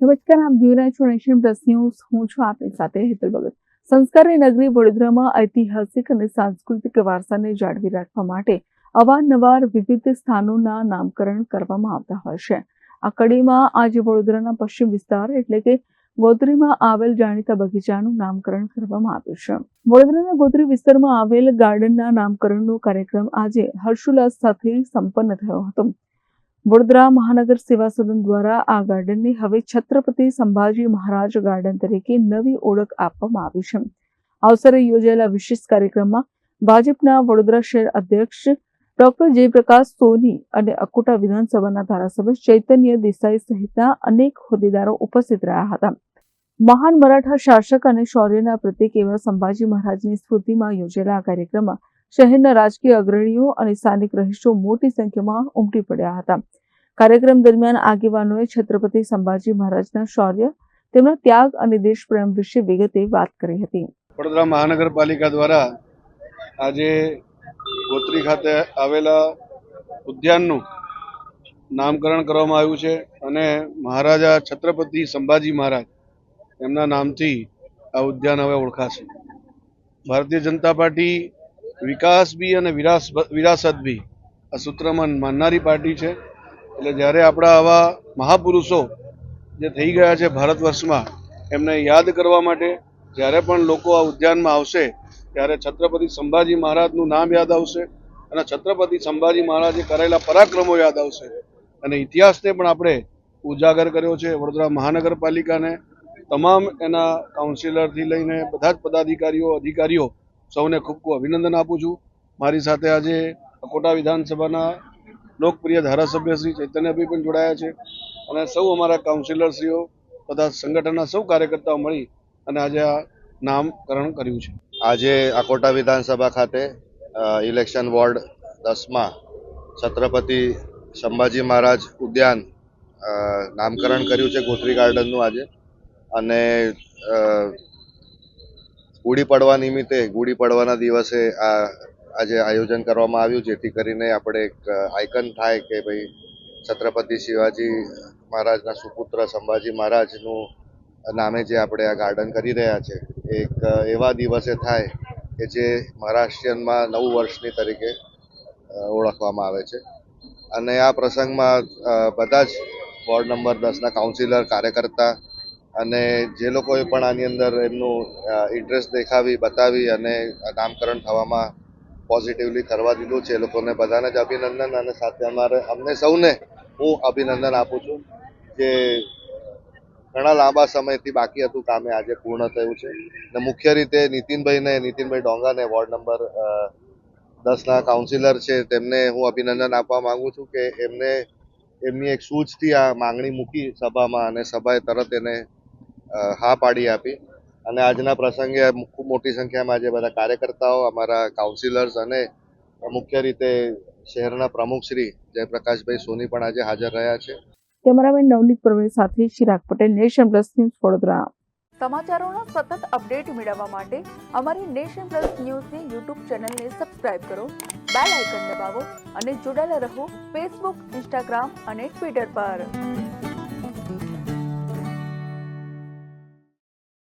નમસ્કાર, આપ જોઈ રહ્યા છો નેશન પ્લસ ન્યૂઝ. હું છું આપની સાથે હેતલ ભગત. સંસ્કારની નગરી વડોદરામાં ઐતિહાસિક અને સાંસ્કૃતિક વારસાને જાળવી રાખવા માટે અવારનવાર વિવિધ સ્થાનોના નામકરણ કરવામાં આવતા હોય છે. આ કડીમાં આજે વડોદરાના પશ્ચિમ વિસ્તાર એટલે કે ગોત્રીમાં આવેલ જાણીતા બગીચાનું નામકરણ કરવામાં આવ્યું છે. વડોદરાના ગોત્રી વિસ્તારમાં આવેલ ગાર્ડનના નામકરણનો કાર્યક્રમ આજે હર્ષોલ્લાસ સાથે સંપન્ન થયો હતો. વડોદરા મહાનગર સેવા સદન દ્વારા આ ગાર્ડનને હવે છત્રપતિ સંભાજી મહારાજ ગાર્ડન તરીકે નવી ઓળખ આપવામાં આવી છે. આ અવસરે યોજાયેલા વિશેષ કાર્યક્રમમાં ભાજપના વડોદરા શહેર અધ્યક્ષ ડોક્ટર જયપ્રકાશ સોની અને અકોટા વિધાનસભાના ધારાસભ્ય ચૈતન્ય દેસાઈ સહિતના અનેક હોદ્દેદારો ઉપસ્થિત રહ્યા હતા. મહાન મરાઠા શાસક અને શૌર્યના પ્રતીક એવા સંભાજી મહારાજની સ્મૃતિમાં યોજાયેલા આ કાર્યક્રમમાં શહેરના રાજકીય અગ્રણીઓ અને સ્થાનિક રહીશો મોટી સંખ્યામાં ઉમટી પડ્યા હતા. કાર્યક્રમ દરમિયાન આગેવાનોએ છત્રપતિ સંભાજી મહારાજના શૌર્ય, તેમના ત્યાગ અને દેશપ્રેમ વિશે વિગતે વાત કરી હતી. વડોદરા મહાનગરપાલિકા દ્વારા આજે ગોત્રી ખાતે આવેલા ઉદ્યાનનું નામકરણ કરવામાં આવ્યું છે અને મહારાજા છત્રપતિ સંભાજી મહારાજ એમના નામથી આ ઉદ્યાન હવે ઓળખાશે. ભારતીય જનતા પાર્ટી વિકાસ બી અને વિરાસત બી આ સૂત્રમાં માનનારી પાર્ટી છે. એટલે જ્યારે આપણા આવા મહાપુરુષો જે થઈ ગયા છે ભારત વર્ષમાં, એમને યાદ કરવા માટે જ્યારે પણ લોકો આ ઉદ્યાનમાં આવશે ત્યારે છત્રપતિ સંભાજી મહારાજનું નામ યાદ આવશે અને છત્રપતિ સંભાજી મહારાજે કરેલા પરાક્રમો યાદ આવશે અને ઇતિહાસને પણ આપણે ઉજાગર કર્યો છે. વડોદરા મહાનગરપાલિકાને તમામ એના કાઉન્સિલરથી લઈને બધા જ પદાધિકારીઓ, અધિકારીઓ સૌને ખૂબ ખૂબ અભિનંદન આપું છું. મારી સાથે આજે અકોટા વિધાનસભાના લોકપ્રિય ધારાસભ્ય શ્રી ચૈતન્યભાઈ પણ જોડાયા છે અને સૌ અમારા કાઉન્સિલરશ્રીઓ, બધા સંગઠનના સૌ કાર્યકર્તાઓ મળી અને આજે આ નામકરણ કર્યું છે. આજે અકોટા વિધાનસભા ખાતે ઇલેક્શન વોર્ડ 10માં છત્રપતિ સંભાજી મહારાજ ઉદ્યાન નામકરણ કર્યું છે ગોત્રી ગાર્ડનનું આજે. અને ગુડી પડવા નિમિત્તે, ગુડી પડવાના દિવસે આજે આયોજન કરવામાં આવ્યું, જેથી કરીને આપણે એક આઇકન થાય કે ભાઈ છત્રપતિ શિવાજી મહારાજના સુપુત્ર સંભાજી મહારાજનું નામે જે આપણે આ ગાર્ડન કરી રહ્યા છે, એક એવા દિવસે થાય કે જે મહારાષ્ટ્રીયનમાં નવું વર્ષની તરીકે ઓળખવામાં આવે છે. અને આ પ્રસંગમાં બધા જ વોર્ડ નંબર 10ના કાઉન્સિલર, કાર્યકર્તા અને જે લોકોએ પણ આની અંદર એમનું ઇન્ટરેસ્ટ દેખાવી, બતાવી અને નામકરણ થવામાં પોઝિટિવલી કરવા દીધું છે, એ લોકોને બધાને જ અભિનંદન. અને સાથે અમને સૌને હું અભિનંદન આપું છું કે ઘણા લાંબા સમયથી બાકી હતું કામે આજે પૂર્ણ થયું છે. અને મુખ્ય રીતે નીતિનભાઈ ડોંગાને વોર્ડ નંબર 10ના કાઉન્સિલર છે, તેમને હું અભિનંદન આપવા માંગુ છું કે એમની એક સૂઝથી આ માંગણી મૂકી સભામાં અને સભાએ તરત એને હા પાડી આપી. અને આજના પ્રસંગે ખૂબ મોટી સંખ્યામાં આજે બધા કાર્યકર્તાઓ, અમારા કાઉન્સિલર્સ અને મુખ્ય રીતે શહેરના પ્રમુખ શ્રી જયપ્રકાશભાઈ સોની પણ આજે હાજર રહ્યા છે. કેમેરામેન નવનીત પ્રવીણ સાથે Chirag Patel, Nation Plus News, Vadodara. સમાચારોના સતત અપડેટ મેળવવા માટે અમારી નેશન પ્લસ ન્યૂઝની યુટ્યુબ ચેનલને સબસ્ક્રાઇબ કરો, બેલ આઇકન દબાવો અને જોડાયેલા રહો ફેસબુક, ઇન્સ્ટાગ્રામ અને ટ્વિટર પર.